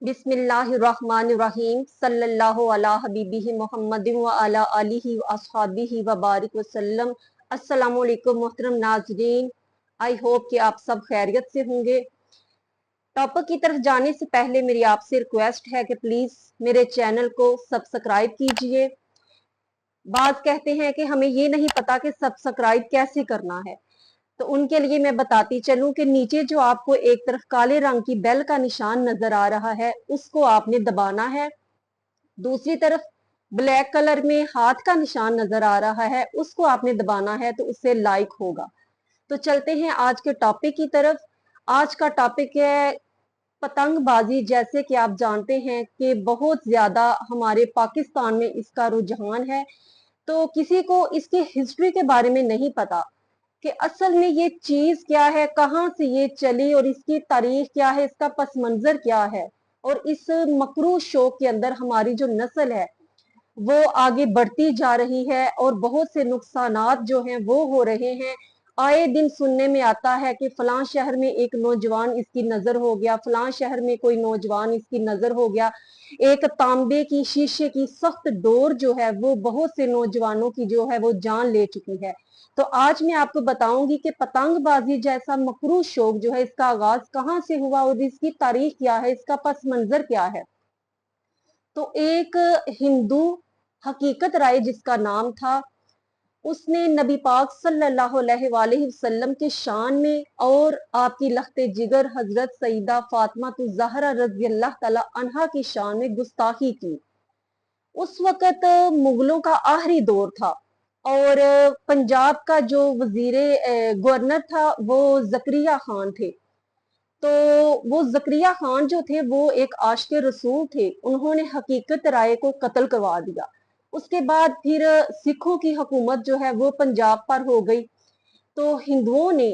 बिस्मिल्लाहिर्रहमानिर्रहीम सल्लल्लाहु अला हबीबिही मुहम्मदिन व अला आलिही व अस्हाबिही व बारिक वसल्लम। अस्सलामु अलैकुम मोहतरम नाज़रीन, आई होप कि आप सब खैरियत से होंगे। टॉपिक की तरफ जाने से पहले मेरी आपसे रिक्वेस्ट है कि प्लीज मेरे चैनल को सब्सक्राइब कीजिए। बात कहते हैं कि हमें ये नहीं पता कि सब्सक्राइब कैसे करना है, तो उनके लिए मैं बताती चलूं कि नीचे जो आपको एक तरफ काले रंग की बेल का निशान नजर आ रहा है उसको आपने दबाना है। दूसरी तरफ ब्लैक कलर में हाथ का निशान नजर आ रहा है, उसको आपने दबाना है, तो उससे लाइक होगा। तो चलते हैं आज के टॉपिक की तरफ। आज का टॉपिक है पतंगबाजी। जैसे कि आप जानते हैं कि बहुत ज्यादा हमारे पाकिस्तान में इसका रुझान है, तो किसी को इसकी हिस्ट्री के बारे में नहीं पता कि असल में ये चीज क्या है, कहाँ से ये चली और इसकी तारीख क्या है, इसका पस मंजर क्या है। और इस मकरू शौक के अंदर हमारी जो नस्ल है वो आगे बढ़ती जा रही है और बहुत से नुकसानात जो हैं वो हो रहे हैं। आए दिन सुनने में आता है कि फलां शहर में एक नौजवान इसकी नजर हो गया, फलां शहर में कोई नौजवान इसकी नजर हो गया। एक तांबे की शीशे की सख्त डोर जो है वो बहुत से नौजवानों की जो है वो जान ले चुकी है। तो आज मैं आपको बताऊंगी कि पतंगबाजी जैसा मकरू शौक जो है इसका आगाज कहाँ से हुआ और इसकी तारीख क्या है, इसका पस मंजर क्या है। तो एक हिंदू हकीकत राय जिसका नाम था, उसने नबी पाक सल्लल्लाहु अलैहि वसल्लम के शान में और आपकी लख्ते जिगर हजरत सईदा फातिमा ज़हरा रज़ी अल्लाह तआला अन्हा की शान में गुस्ताखी की। उस वक़्त मुगलों का आखिरी दौर था और पंजाब का जो वजीर गवर्नर था वो ज़करिया खान थे। तो वो ज़करिया खान जो थे वो एक आशिक़ रसूल थे, उन्होंने हकीकत राय को कत्ल करवा दिया। उसके बाद फिर सिखों की हुकूमत जो है वो पंजाब पर हो गई। तो हिंदुओं ने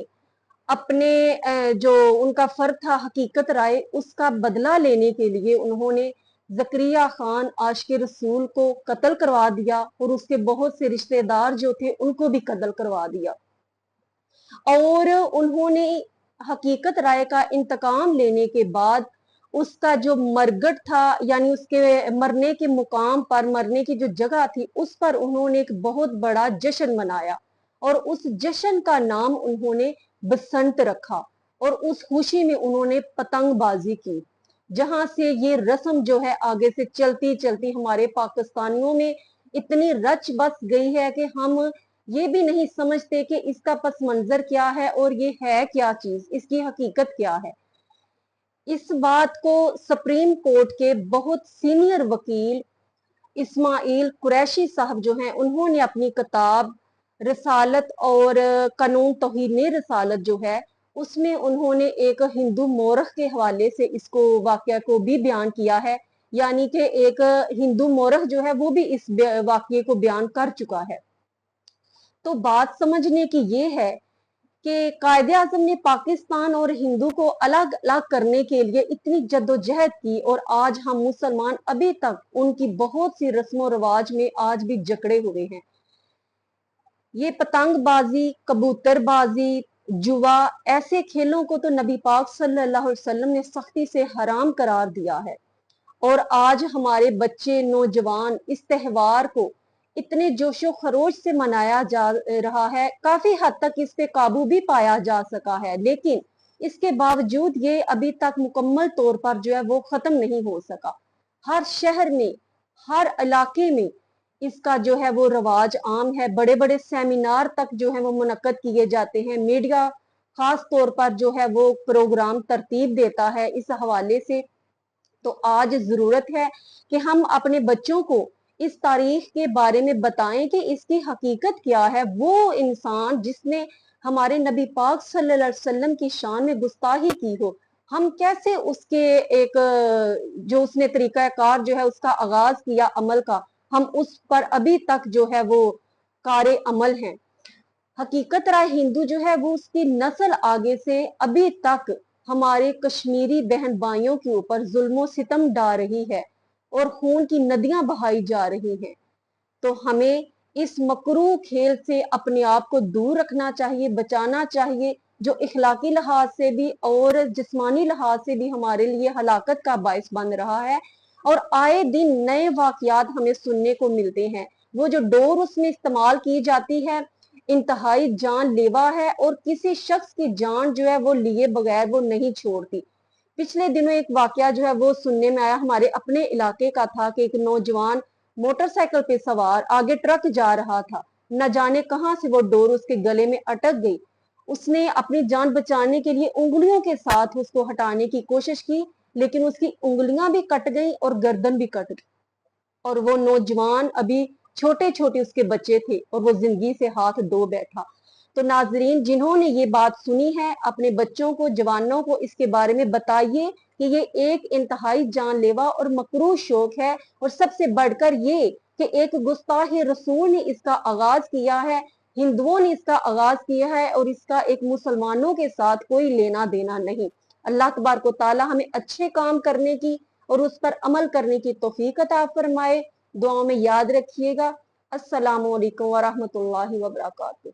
अपने जो उनका फर्ज था हकीकत राय, उसका बदला लेने के लिए उन्होंने ज़करिया खान आशिक़ रसूल को कत्ल करवा दिया और उसके बहुत से रिश्तेदार जो थे उनको भी कत्ल करवा दिया। और उन्होंने हकीकत राय का इंतकाम लेने के बाद उसका जो मरगट था, यानी उसके मरने के मुकाम पर, मरने की जो जगह थी उस पर उन्होंने एक बहुत बड़ा जश्न मनाया और उस जश्न का नाम उन्होंने बसंत रखा और उस खुशी में उन्होंने पतंगबाजी की। जहां से ये रस्म जो है आगे से चलती चलती हमारे पाकिस्तानियों में इतनी रच बस गई है कि हम ये भी नहीं समझते कि इसका पस मंजर क्या है और ये है क्या चीज, इसकी हकीकत क्या है। इस बात को सुप्रीम कोर्ट के बहुत सीनियर वकील इस्माइल कुरैशी साहब जो हैं उन्होंने अपनी किताब रसालत और कानून तौहीन रसालत जो है उसमें उन्होंने एक हिंदू मोरख के हवाले से इसको वाकया को भी बयान किया है। यानी कि एक हिंदू मोरख जो है वो भी इस वाकये को बयान कर चुका है। तो बात समझने की ये है कि कायदे आजम ने पाकिस्तान और हिंदू को अलग अलग करने के लिए इतनी जद्दोजहद की और आज हम मुसलमान अभी तक उनकी बहुत सी रस्मों रिवाज में आज भी जकड़े हुए हैं। ये पतंगबाजी, कबूतरबाजी, जुआ, ऐसे खेलों को तो नबी पाक सल्लल्लाहु अलैहि वसल्लम ने सख्ती से हराम करार दिया है और आज हमारे बच्चे नौजवान इस त्योहार को इतने जोशो खरोश से मनाया जा रहा है। काफी हद तक इस पे काबू भी पाया जा सका है, लेकिन इसके बावजूद ये अभी तक मुकम्मल तौर पर जो है वो खत्म नहीं हो सका। हर शहर में, हर इलाके में इसका जो है वो रवाज आम है। बड़े बड़े सेमिनार तक जो है वो मुनक्कद किए जाते हैं। मीडिया खास तौर पर जो है वो प्रोग्राम तरतीब देता है इस हवाले से। तो आज जरूरत है कि हम अपने बच्चों को इस तारीख के बारे में बताएं कि इसकी हकीकत क्या है। वो इंसान जिसने हमारे नबी पाक सल्लल्लाहु अलैहि वसल्लम की शान में गुस्ताखी की हो, हम कैसे उसके एक जो उसने तरीकाकार जो है उसका आगाज किया अमल का, हम उस पर अभी तक जो है वो कारे अमल हैं। हकीकत राय हिंदू जो है वो उसकी नस्ल आगे से अभी तक हमारे कश्मीरी बहन भाइयों के ऊपर जुल्मो सितम डा रही है और खून की नदियां बहाई जा रही हैं। तो हमें इस मकरू खेल से अपने आप को दूर रखना चाहिए, बचाना चाहिए। जो इखलाकी लिहाज से भी और जिस्मानी लिहाज से भी हमारे लिए हलाकत का बायस बन रहा है। और आए दिन नए वाकयात हमें सुनने को मिलते हैं। वो जो डोर उसमें इस्तेमाल की जाती है इंतहाई जानलेवा है और किसी शख्स की जान जो है वो लिए बगैर वो नहीं छोड़ती। पिछले दिनों एक वाकया जो है वो सुनने में आया, हमारे अपने इलाके का था कि एक नौजवान मोटरसाइकिल पे सवार आगे ट्रक जा रहा था, न जाने कहां से वो डोर उसके गले में अटक गई। उसने अपनी जान बचाने के लिए उंगलियों के साथ उसको हटाने की कोशिश की, लेकिन उसकी उंगलियां भी कट गई और गर्दन भी कट गई। और वो नौजवान अभी छोटे छोटे उसके बच्चे थे और वो जिंदगी से हाथ धो बैठा। तो नाजरीन, जिन्होंने ये बात सुनी है, अपने बच्चों को, जवानों को इसके बारे में बताइए कि ये एक इंतहाई जानलेवा और मकरूह शौक है। और सबसे बढ़कर ये कि एक गुस्ताखे रसूल ने इसका आगाज किया है, हिंदुओं ने इसका आगाज किया है और इसका एक मुसलमानों के साथ कोई लेना देना नहीं। अल्लाह तबारक व तआला हमें अच्छे काम करने की और उस पर अमल करने की तौफीक अता फरमाए। दुआओं में याद रखिएगा। अस्सलामु अलैकुम व रहमतुल्लाहि व बरकातुहू।